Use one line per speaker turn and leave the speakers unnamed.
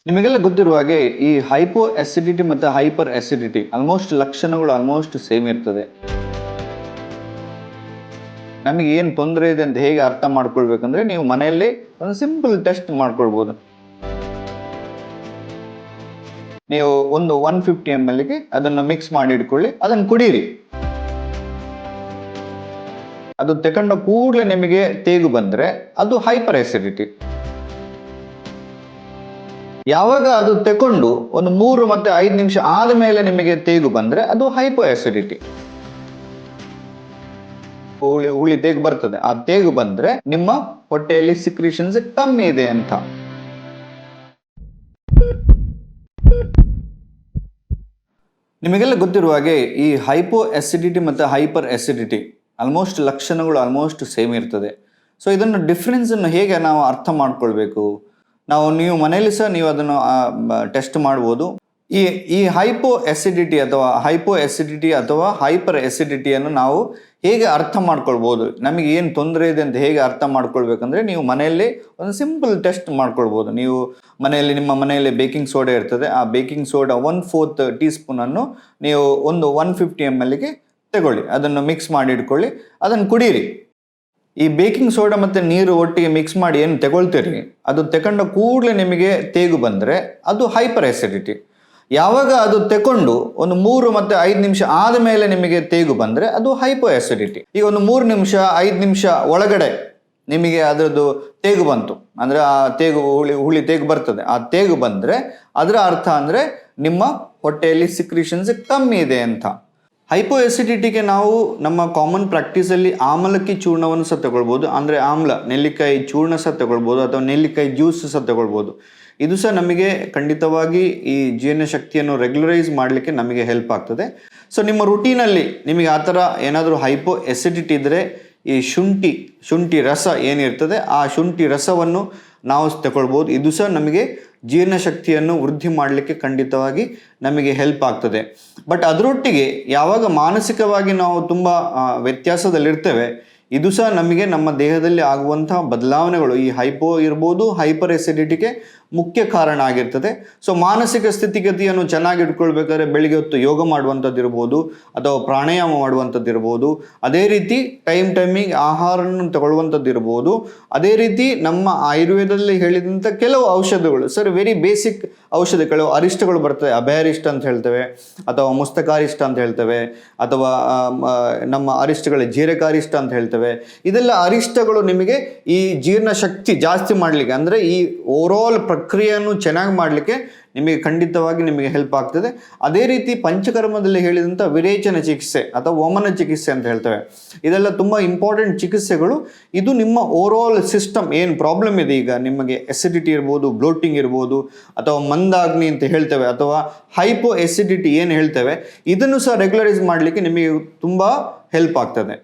ನಿಮಗೆಲ್ಲ ಗೊತ್ತಿರುವ ಹಾಗೆ ಈ ಹೈಪೋ ಅಸಿಡಿಟಿ ಮತ್ತು ಹೈಪರ್ ಅಸಿಡಿಟಿ ಆಲ್ಮೋಸ್ಟ್ ಲಕ್ಷಣಗಳು ಆಲ್ಮೋಸ್ಟ್ ಸೇಮ್ ಇರ್ತದೆ. ನಮಗೆ ಏನು ತೊಂದರೆ ಇದೆ ಅಂತ ಹೇಗೆ ಅರ್ಥ ಮಾಡ್ಕೊಳ್ಬೇಕಂದ್ರೆ ನೀವು ಮನೆಯಲ್ಲಿ ಒಂದು ಸಿಂಪಲ್ ಟೆಸ್ಟ್ ಮಾಡ್ಕೊಳ್ಬೋದು. ನೀವು ಒಂದು 150 ml ಗೆ ಅದನ್ನು ಮಿಕ್ಸ್ ಮಾಡಿ ಇಟ್ಕೊಳ್ಳಿ, ಅದನ್ನು ಕುಡೀರಿ. ಅದು ತಗೊಂಡ ಕೂಡಲೇ ನಿಮಗೆ ತೇಗು ಬಂದ್ರೆ ಅದು ಹೈಪರ್ ಅಸಿಡಿಟಿ. ಯಾವಾಗ ಅದು ತಕೊಂಡು ಒಂದು 3 ಮತ್ತು 5 ನಿಮಿಷ ಆದಮೇಲೆ ನಿಮಗೆ ತೇಗು ಬಂದ್ರೆ ಅದು ಹೈಪೋ ಅಸಿಡಿಟಿ. ಹುಳಿ ತೇಗು ಬರ್ತದೆ. ಆ ತೇಗು ಬಂದ್ರೆ ನಿಮ್ಮ ಹೊಟ್ಟೆಯಲ್ಲಿ ಸಿಕ್ರಿಷನ್ಸ್ ಕಮ್ಮಿ ಇದೆ ಅಂತ. ನಿಮಗೆಲ್ಲ ಗೊತ್ತಿರುವ ಹಾಗೆ ಈ ಹೈಪೋ ಅಸಿಡಿಟಿ ಮತ್ತು ಹೈಪರ್ ಅಸಿಡಿಟಿ ಆಲ್ಮೋಸ್ಟ್ ಲಕ್ಷಣಗಳು ಆಲ್ಮೋಸ್ಟ್ ಸೇಮ್ ಇರ್ತದೆ. ಸೊ ಇದನ್ನು ಡಿಫ್ರೆನ್ಸನ್ನು ಹೇಗೆ ನಾವು ಅರ್ಥ ಮಾಡ್ಕೊಳ್ಬೇಕು? ನೀವು ಮನೆಯಲ್ಲಿ ಸಹ ನೀವು ಅದನ್ನು ಟೆಸ್ಟ್ ಮಾಡ್ಬೋದು. ಈ ಹೈಪೋ ಅಸಿಡಿಟಿ ಅಥವಾ ಹೈಪರ್ ಅಸಿಡಿಟಿಯನ್ನು ನಾವು ಹೇಗೆ ಅರ್ಥ ಮಾಡ್ಕೊಳ್ಬೋದು, ನಮಗೆ ಏನು ತೊಂದರೆ ಇದೆ ಅಂತ ಹೇಗೆ ಅರ್ಥ ಮಾಡ್ಕೊಳ್ಬೇಕಂದ್ರೆ ನೀವು ಮನೆಯಲ್ಲಿ ಒಂದು ಸಿಂಪಲ್ ಟೆಸ್ಟ್ ಮಾಡ್ಕೊಳ್ಬೋದು. ನೀವು ನಿಮ್ಮ ಮನೆಯಲ್ಲಿ ಬೇಕಿಂಗ್ ಸೋಡಾ ಇರ್ತದೆ. ಆ ಬೇಕಿಂಗ್ ಸೋಡಾ 1/4 ಟೀ ಸ್ಪೂನನ್ನು ನೀವು ಒಂದು 150 ml ಗೆ ತಗೊಳ್ಳಿ, ಅದನ್ನು ಮಿಕ್ಸ್ ಮಾಡಿ ಇಟ್ಕೊಳ್ಳಿ, ಅದನ್ನು ಕುಡೀರಿ. ಈ ಬೇಕಿಂಗ್ ಸೋಡಾ ಮತ್ತು ನೀರು ಒಟ್ಟಿಗೆ ಮಿಕ್ಸ್ ಮಾಡಿ ಏನು ತಗೊಳ್ತೀರಿ, ಅದು ತಗೊಂಡ ಕೂಡಲೇ ನಿಮಗೆ ತೇಗು ಬಂದರೆ ಅದು ಹೈಪರ್ ಅಸಿಡಿಟಿ. ಯಾವಾಗ ಅದು ತಗೊಂಡು ಒಂದು 3 ಮತ್ತು 5 ನಿಮಿಷ ಆದಮೇಲೆ ನಿಮಗೆ ತೇಗು ಬಂದರೆ ಅದು ಹೈಪೋ ಅಸಿಡಿಟಿ. ಈಗ ಒಂದು 3 ನಿಮಿಷ 5 ನಿಮಿಷ ಒಳಗಡೆ ನಿಮಗೆ ಅದರದ್ದು ತೇಗು ಬಂತು ಅಂದರೆ ಆ ತೇಗು ಹುಳಿ ತೇಗು ಬರ್ತದೆ. ಆ ತೇಗು ಬಂದರೆ ಅದರ ಅರ್ಥ ಅಂದರೆ ನಿಮ್ಮ ಹೊಟ್ಟೆಯಲ್ಲಿ ಸಿಕ್ರಿಷನ್ಸ್ ಕಮ್ಮಿ ಇದೆ ಅಂತ. ಹೈಪೋ ಅಸಿಡಿಟಿಗೆ ನಾವು ನಮ್ಮ ಕಾಮನ್ ಪ್ರಾಕ್ಟೀಸಲ್ಲಿ ಆಮಲಕ್ಕಿ ಚೂರ್ಣವನ್ನು ಸಹ ತಗೊಳ್ಬೋದು. ಅಂದರೆ ನೆಲ್ಲಿಕಾಯಿ ಚೂರ್ಣ ಸಹ ತಗೊಳ್ಬೋದು ಅಥವಾ ನೆಲ್ಲಿಕಾಯಿ ಜ್ಯೂಸ್ ಸಹ ತಗೊಳ್ಬೋದು. ಇದು ಸಹ ನಮಗೆ ಖಂಡಿತವಾಗಿ ಈ ಜೀರ್ಣ ಶಕ್ತಿಯನ್ನು ರೆಗ್ಯುಲರೈಸ್ ಮಾಡಲಿಕ್ಕೆ ನಮಗೆ ಹೆಲ್ಪ್ ಆಗ್ತದೆ. ಸೊ ನಿಮ್ಮ ರುಟೀನಲ್ಲಿ ನಿಮಗೆ ಆ ಥರ ಏನಾದರೂ ಹೈಪೋ ಅಸಿಡಿಟಿ ಇದ್ದರೆ ಈ ಶುಂಠಿ ರಸ ಏನಿರ್ತದೆ ಆ ಶುಂಠಿ ರಸವನ್ನು ನಾವು ತಗೊಳ್ಬೋದು. ಇದು ಸಹ ನಮಗೆ ಜೀರ್ಣಶಕ್ತಿಯನ್ನು ವೃದ್ಧಿ ಮಾಡಲಿಕ್ಕೆ ಖಂಡಿತವಾಗಿ ನಮಗೆ ಹೆಲ್ಪ್ ಆಗ್ತದೆ. ಬಟ್ ಅದರೊಟ್ಟಿಗೆ ಯಾವಾಗ ಮಾನಸಿಕವಾಗಿ ನಾವು ತುಂಬ ವ್ಯತ್ಯಾಸದಲ್ಲಿರ್ತೇವೆ, ಇದು ಸಹ ನಮಗೆ ನಮ್ಮ ದೇಹದಲ್ಲಿ ಆಗುವಂತಹ ಬದಲಾವಣೆಗಳು ಈ ಹೈಪೋ ಇರ್ಬೋದು ಹೈಪರ್ ಅಸಿಡಿಟಿಗೆ ಮುಖ್ಯ ಕಾರಣ ಆಗಿರ್ತದೆ. ಸೊ ಮಾನಸಿಕ ಸ್ಥಿತಿಗತಿಯನ್ನು ಚೆನ್ನಾಗಿ ಇಟ್ಕೊಳ್ಬೇಕಾದ್ರೆ ಬೆಳಿಗ್ಗೆ ಹೊತ್ತು ಯೋಗ ಮಾಡುವಂಥದ್ದು ಇರ್ಬೋದು ಅಥವಾ ಪ್ರಾಣಾಯಾಮ ಮಾಡುವಂಥದ್ದು ಇರ್ಬೋದು, ಅದೇ ರೀತಿ ಟೈಮಿಗೆ ಆಹಾರವನ್ನು ತಗೊಳ್ಳುವಂಥದ್ದು ಇರ್ಬೋದು, ಅದೇ ರೀತಿ ನಮ್ಮ ಆಯುರ್ವೇದದಲ್ಲಿ ಹೇಳಿದಂಥ ಕೆಲವು ಔಷಧಗಳು ವೆರಿ ಬೇಸಿಕ್ ಔಷಧಿಗಳು, ಅರಿಷ್ಟಗಳು ಬರ್ತವೆ, ಅಭಯಾರಿಷ್ಟ ಅಂತ ಹೇಳ್ತೇವೆ ಅಥವಾ ಮುಸ್ತಕಾರಿಷ್ಟ ಅಂತ ಹೇಳ್ತೇವೆ ಅಥವಾ ನಮ್ಮ ಅರಿಷ್ಟಗಳ ಜೀರಕಾರಿಷ್ಟ ಅಂತ ಹೇಳ್ತೇವೆ. ಇದೆಲ್ಲ ಅರಿಷ್ಟಗಳು ನಿಮಗೆ ಈ ಜೀರ್ಣ ಶಕ್ತಿ ಜಾಸ್ತಿ ಮಾಡಲಿಕ್ಕೆ ಅಂದರೆ ಈ ಓವರಾಲ್ ಪ್ರಕ್ರಿಯೆಯನ್ನು ಚೆನ್ನಾಗಿ ಮಾಡಲಿಕ್ಕೆ ಖಂಡಿತವಾಗಿ ನಿಮಗೆ ಹೆಲ್ಪ್ ಆಗ್ತದೆ. ಅದೇ ರೀತಿ ಪಂಚಕರ್ಮದಲ್ಲಿ ಹೇಳಿದಂಥ ವಿರೇಚನ ಚಿಕಿತ್ಸೆ ಅಥವಾ ವಮನ ಚಿಕಿತ್ಸೆ ಅಂತ ಹೇಳ್ತೇವೆ. ಇದೆಲ್ಲ ತುಂಬ ಇಂಪಾರ್ಟೆಂಟ್ ಚಿಕಿತ್ಸೆಗಳು. ಇದು ನಿಮ್ಮ ಓವರಾಲ್ ಸಿಸ್ಟಮ್ ಏನು ಪ್ರಾಬ್ಲಮ್ ಇದೆ, ಈಗ ನಿಮಗೆ ಅಸಿಡಿಟಿ ಇರ್ಬೋದು, ಬ್ಲೋಟಿಂಗ್ ಇರ್ಬೋದು ಅಥವಾ ಮಂದಾಗ್ನಿ ಅಂತ ಹೇಳ್ತೇವೆ ಅಥವಾ ಹೈಪೋ ಅಸಿಡಿಟಿ ಏನು ಹೇಳ್ತೇವೆ, ಇದನ್ನು ಸಹ ರೆಗ್ಯುಲರೈಸ್ ಮಾಡಲಿಕ್ಕೆ ನಿಮಗೆ ತುಂಬ ಹೆಲ್ಪ್ ಆಗ್ತದೆ.